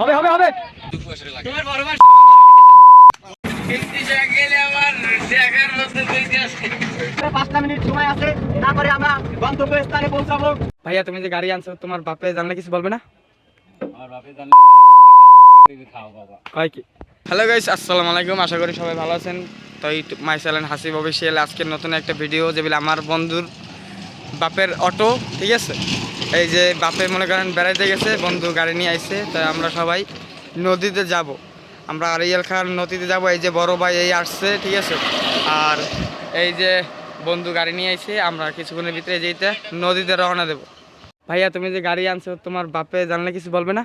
হবে হবে হবে। তোমার বড় ভাই দেখার মতো 5টা মিনিট সময় আছে, তারপরে আমরা গন্তব্যস্থানে পৌঁছাবো। ভাইয়া তুমি যে গাড়ি আনছো তোমার বাপে জানলে কিছু বলবে না? আমার বাপে জানলে খাও বাবা কয় কি? হ্যালো গাইস, আসসালামু আলাইকুম। আশা করি সবাই ভালো আছেন। তো মাই চ্যানেল হাসিব অফিসিয়াল আজকের নতুন একটা ভিডিও, যেগুলো আমার বন্ধুর বাপের অটো, ঠিক আছে। এই যে বাপে মনে করেন বেড়াইতে গেছে, বন্ধু গাড়ি নিয়ে আইছে, তাই আমরা সবাই নদীতে যাব। আমরা আরিয়াল খান নদীতে যাব। এই যে বড় ভাই এই আসছে, ঠিক আছে। আর এই যে বন্ধু গাড়ি নিয়ে আইছে, আমরা কিছুক্ষণের ভিতরে যেতে নদীতে রওনা দেব। ভাইয়া তুমি যে গাড়ি আনছো তোমার বাপে জানলে কিছু বলবে না?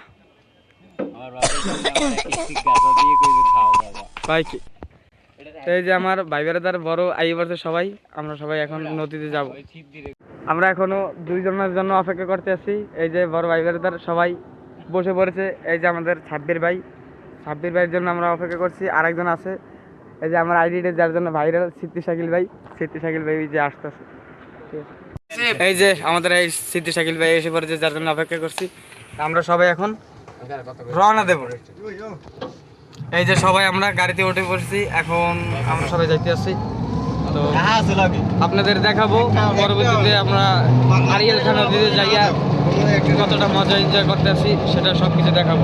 আমার বাপে জানলে গাজা দিয়ে কইবে খাও বাবা ভাই কি? এই যে আমার ভাই বেড়াদার বড় আই বলছে সবাই, আমরা সবাই এখন নদীতে যাব। আমরা এখনো দুইজনের জন্য অপেক্ষা করতে আছি। এই যে বড় ভাই বেড়াদার সবাই বসে পড়েছে। এই যে আমাদের সাব্বির ভাইয়ের জন্য আমরা অপেক্ষা করছি। আরেকজন আছে, এই যে আমার আইডিটা যার জন্য ভাইরাল, সিদ্ধি শাকিল ভাই এই যে আসতেছে। এই যে আমাদের এই সিদ্ধি শাকিল ভাই এসে পড়েছে, যার জন্য অপেক্ষা করছি। আমরা সবাই এখন রওনা দেব। এই যে সবাই আমরা গাড়িতে উঠে পড়ছি, এখন আমরা সবাই যাইতে আসছি। তো আপনাদের দেখাবো পরবর্তীতে আমরা আরিয়াল খান নদীতে যাইয়া কতটা মজা এনজয় করতে আসি সেটা সবকিছু দেখাবো।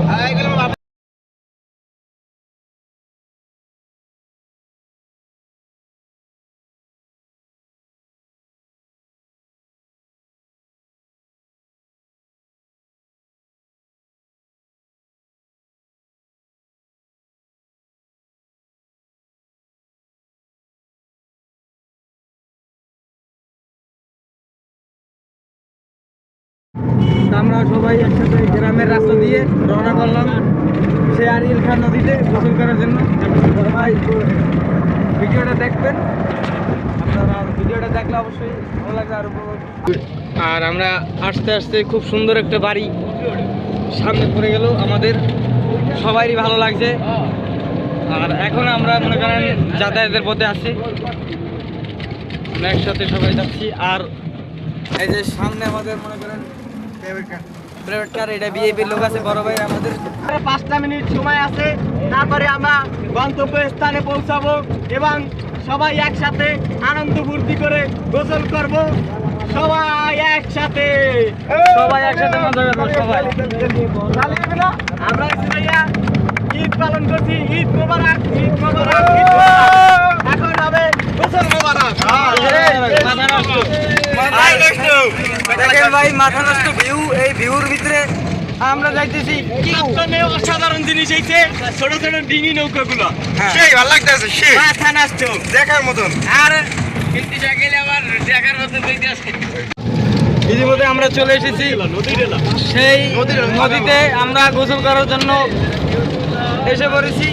আমরা সবাই একসাথে গ্রামের রাস্তা দিয়ে রওনা করলাম সেই আরিয়াল খান নদীতে গোসল করার জন্য। সবাই ভিডিওটা দেখবেন, আপনারা ভিডিওটা দেখলে অবশ্যই ভালো লাগবে আর উপভোগ। আর আমরা আস্তে আস্তে খুব সুন্দর একটা বাড়ি সামনে পড়ে গেল, আমাদের সবারই ভালো লাগছে। আর এখন আমরা মনে করেন যাতায়াতের পথে আছি, একসাথে সবাই যাচ্ছি। আর এই যে সামনে আমাদের মনে করেন প্রাইভেট কার, এটা বিএপির লোক আছে, বড় ভাই আমাদের। 5টা মিনিট সময় আছে, তারপরে আমরা গন্তব্যস্থানে পৌঁছাবো এবং সবাই একসাথে আনন্দ ফুর্তি করে গোসল করব। সবাই একসাথে মজা করবো সবাই। আমরা ভাইয়া ঈদ পালন করছি, ঈদ মোবারক, ঈদ মোবারক। এখন হবে গোসল মোবারক। দেখেন ভাই, মাথা নষ্ট ভিউ। এই ভিউর ভিতরে আমরা যাইতেছি অসাধারণ জিনিস হইছে, ছোট ছোট ডিঙি নৌকাগুলো সেই ভালো লাগতেছে, সেই মাথা নষ্ট দেখার মতন। আর গেলে আবার দেখার মতন হইতেছে। ইতিমধ্যে আমরা চলে এসেছি সেই নদীতে, আমরা গোসল করার জন্য এসে পড়েছি।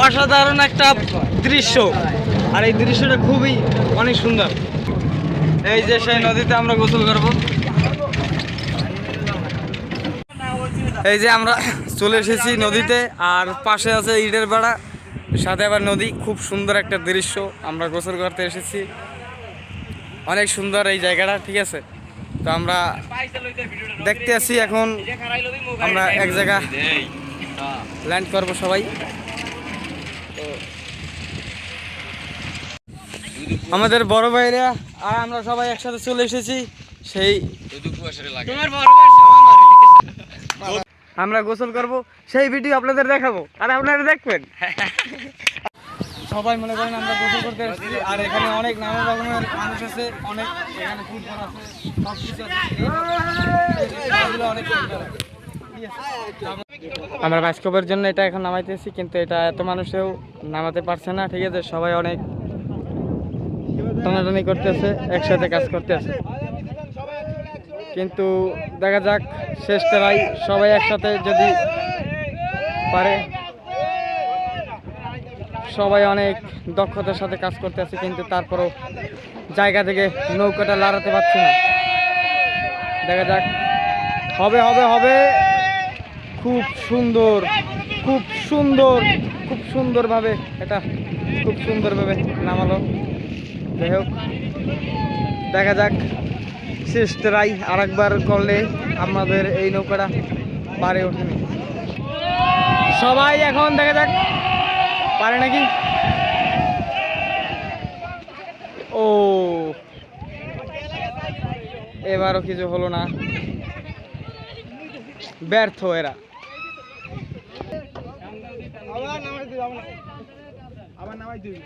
অসাধারণ একটা দৃশ্য, আর এই দৃশ্যটা খুবই অনেক সুন্দর। এই যে সেই নদীতে আমরা গোসল করব। এই যে আমরা চলে এসেছি নদীতে, আর পাশে আছে ইটের বেড়া, সাথে আবার নদী। খুব সুন্দর একটা দৃশ্য, আমরা গোসল করতে এসেছি। অনেক সুন্দর এই জায়গাটা, ঠিক আছে। তো আমরা দেখতে আসি, এখন আমরা এক জায়গা ল্যান্ড করব সবাই। আমাদের বড় ভাইরা আর আমরা সবাই একসাথে চলে এসেছি সেই আমরা গোসল করব, সেই ভিডিও আপনাদের দেখাবো আর আপনারা দেখবেন। সবাই মনে করেন আমরা গোসল করতে আসছি, আর এখানে অনেক নানা রকমের মানুষ আছে, অনেক এখানে ফুটবল আছে, সব কিছু আছে। আমরা বাস্তবের জন্য এটা এখন নামাইতেছি, কিন্তু এটা এত মানুষেও নামাতে পারছে না, ঠিক আছে। সবাই অনেক টানাটানি করতেছে, একসাথে কাজ করতেছে, কিন্তু দেখা যাক শেষটাই সবাই একসাথে যদি পারে। সবাই অনেক দক্ষতার সাথে কাজ করতে আছে, কিন্তু তারপরও জায়গা থেকে নৌকাটা লড়াতে পারছে না। দেখা যাক, হবে হবে হবে। খুব সুন্দর, খুব সুন্দর, খুব সুন্দরভাবে এটা খুব সুন্দরভাবে নামালো। যাই হোক, দেখা যাক শেষ ট্রাই আরেকবার করলে আমাদের এই নৌকাটা পারে ওঠেনি। সবাই এখন দেখা যাক পারে নাকি। ও এবারও কিছু হলো না, ব্যর্থ এরা। আবার নামাই দিই